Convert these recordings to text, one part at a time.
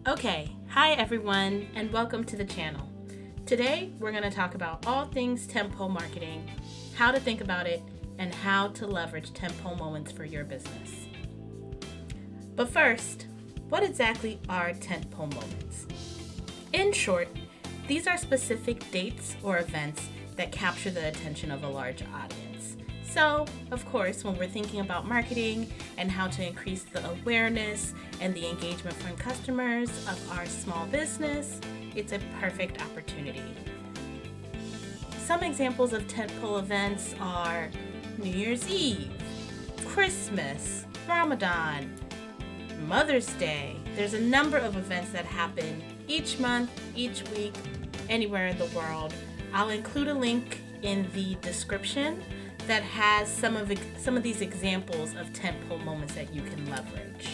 Okay, hi everyone, and welcome to the channel. Today, we're going to talk about all things Tentpole marketing, how to think about it, and how to leverage Tentpole moments for your business. But first, what exactly are Tentpole moments? In short, these are specific dates or events that capture the attention of a large audience. So, of course, when we're thinking about marketing and how to increase the awareness and the engagement from customers of our small business, it's a perfect opportunity. Some examples of Tentpole events are New Year's Eve, Christmas, Ramadan, Mother's Day. There's a number of events that happen each month, each week, anywhere in the world. I'll include a link in the description that has some of these examples of Tentpole moments that you can leverage.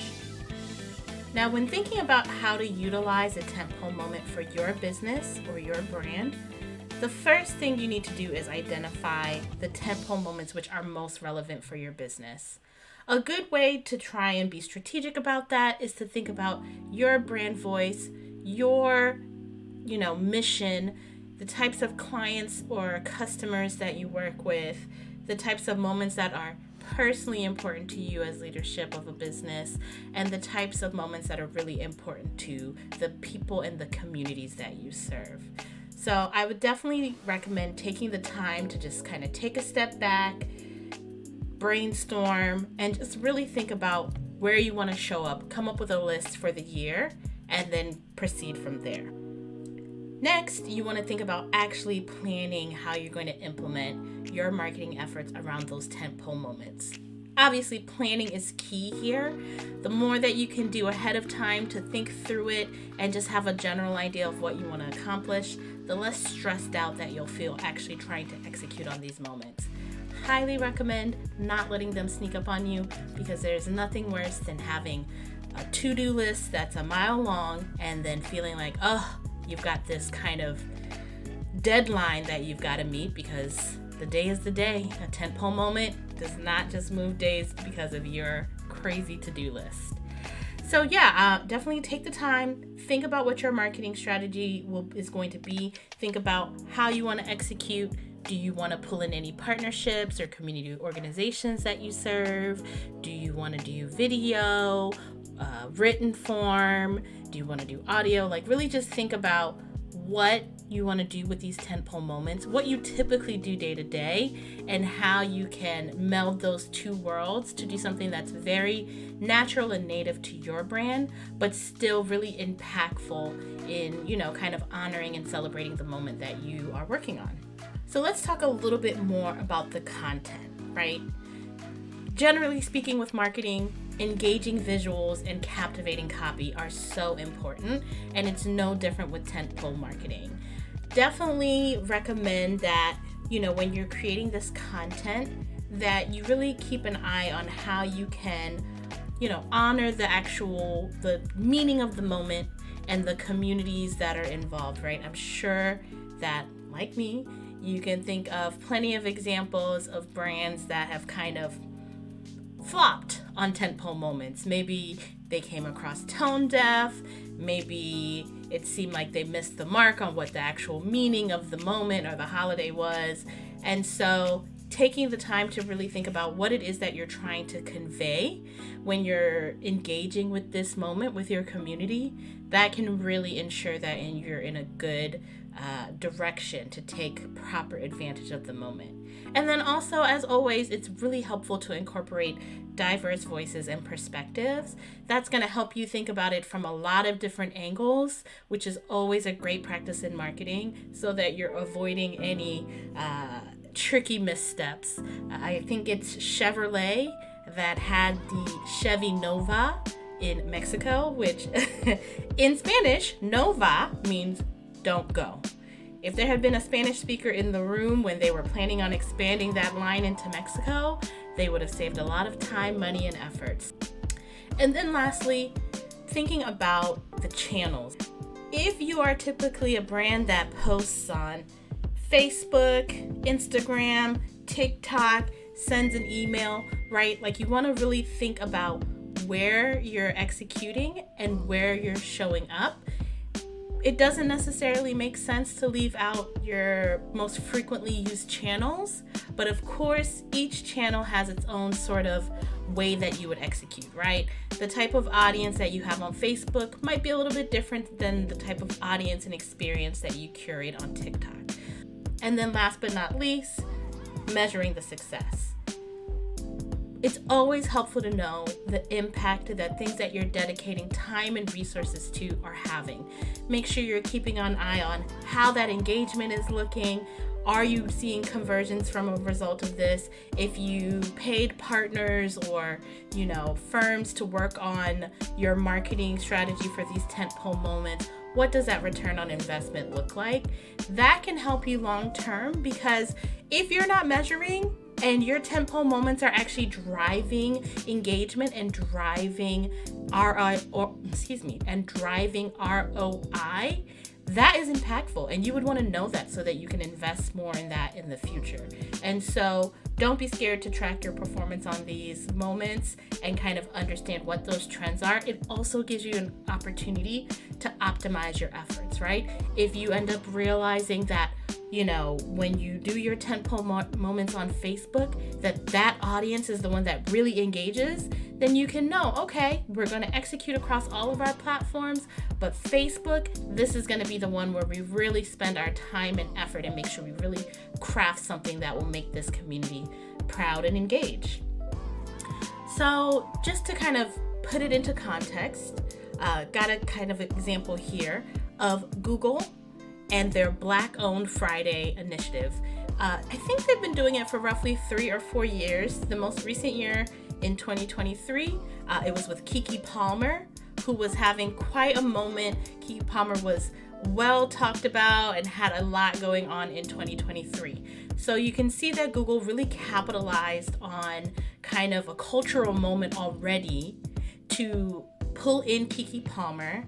Now, when thinking about how to utilize a Tentpole moment for your business or your brand, the first thing you need to do is identify the Tentpole moments which are most relevant for your business. A good way to try and be strategic about that is to think about your brand voice, your mission, the types of clients or customers that you work with, the types of moments that are personally important to you as leadership of a business, and the types of moments that are really important to the people and the communities that you serve. So I would definitely recommend taking the time to just kind of take a step back, brainstorm, and just really think about where you want to show up, come up with a list for the year, and then proceed from there. Next, you want to think about actually planning how you're going to implement your marketing efforts around those Tentpole moments. Obviously, planning is key here. The more that you can do ahead of time to think through it and just have a general idea of what you want to accomplish, the less stressed out that you'll feel actually trying to execute on these moments. Highly recommend not letting them sneak up on you, because there's nothing worse than having a to-do list that's a mile long and then feeling like, you've got this kind of deadline that you've got to meet, because the day is the day. A Tentpole moment does not just move days because of your crazy to-do list. So definitely take the time, think about what your marketing strategy is going to be, think about how you want to execute. Do you want to pull in any partnerships or community organizations that you serve? Do you want to do video, written form? Do you want to do audio? Really just think about what you want to do with these Tentpole moments, what you typically do day to day, and how you can meld those two worlds to do something that's very natural and native to your brand, but still really impactful in, kind of honoring and celebrating the moment that you are working on. So let's talk a little bit more about the content, right? Generally speaking, with marketing, engaging visuals and captivating copy are so important, and it's no different with Tentpole marketing. Definitely recommend that, when you're creating this content, that you really keep an eye on how you can, honor the meaning of the moment and the communities that are involved, right? I'm sure that, like me, you can think of plenty of examples of brands that have kind of flopped on Tentpole moments. Maybe they came across tone deaf, maybe it seemed like they missed the mark on what the actual meaning of the moment or the holiday was. And so taking the time to really think about what it is that you're trying to convey when you're engaging with this moment with your community, that can really ensure that you're in a good direction to take proper advantage of the moment. And then also, as always, it's really helpful to incorporate diverse voices and perspectives. That's going to help you think about it from a lot of different angles, which is always a great practice in marketing, so that you're avoiding any tricky missteps. I think it's Chevrolet that had the Chevy Nova in Mexico, which in Spanish, Nova means don't go. If there had been a Spanish speaker in the room when they were planning on expanding that line into Mexico, they would have saved a lot of time, money, and efforts. And then lastly, thinking about the channels. If you are typically a brand that posts on Facebook, Instagram, TikTok, sends an email, right? You want to really think about where you're executing and where you're showing up, it doesn't necessarily make sense to leave out your most frequently used channels, but of course, each channel has its own sort of way that you would execute, right? The type of audience that you have on Facebook might be a little bit different than the type of audience and experience that you curate on TikTok. And then last but not least, measuring the success. It's always helpful to know the impact that things that you're dedicating time and resources to are having. Make sure you're keeping an eye on how that engagement is looking. Are you seeing conversions from a result of this? If you paid partners or, firms to work on your marketing strategy for these tentpole moments, what does that return on investment look like? That can help you long term, because if you're not measuring and your tentpole moments are actually driving engagement and driving ROI, that is impactful, and you would want to know that so that you can invest more in that in the future. And so don't be scared to track your performance on these moments and kind of understand what those trends are. It also gives you an opportunity to optimize your efforts, right? If you end up realizing that, when you do your tentpole moments on Facebook, that audience is the one that really engages, then you can know, okay, we're going to execute across all of our platforms, but Facebook, this is going to be the one where we really spend our time and effort and make sure we really craft something that will make this community proud and engaged. So just to kind of put it into context, got a kind of example here of Google and their Black-Owned Friday initiative. I think they've been doing it for roughly 3 or 4 years. The most recent year in 2023, it was with Keke Palmer, who was having quite a moment. Keke Palmer was well talked about and had a lot going on in 2023. So you can see that Google really capitalized on kind of a cultural moment already to pull in Keke Palmer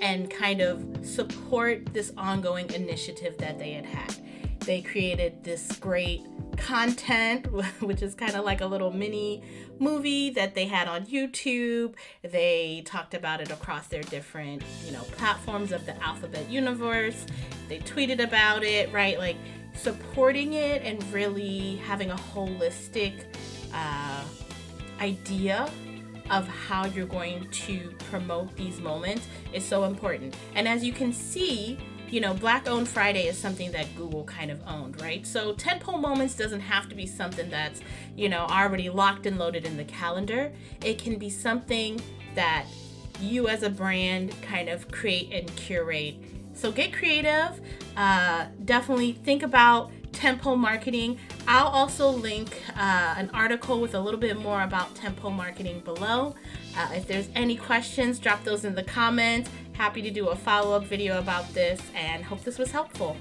and kind of support this ongoing initiative that they had. They created this great content, which is kind of like a little mini movie that they had on YouTube. They talked about it across their different, platforms of the Alphabet universe. They tweeted about it, right? Like supporting it and really having a holistic idea of how you're going to promote these moments is so important. And as you can see, Black-Owned Friday is something that Google kind of owned, right? So tentpole moments doesn't have to be something that's, already locked and loaded in the calendar. It can be something that you as a brand kind of create and curate. So get creative. Definitely think about tentpole marketing. I'll also link an article with a little bit more about tentpole marketing below. If there's any questions, drop those in the comments. Happy to do a follow-up video about this and hope this was helpful.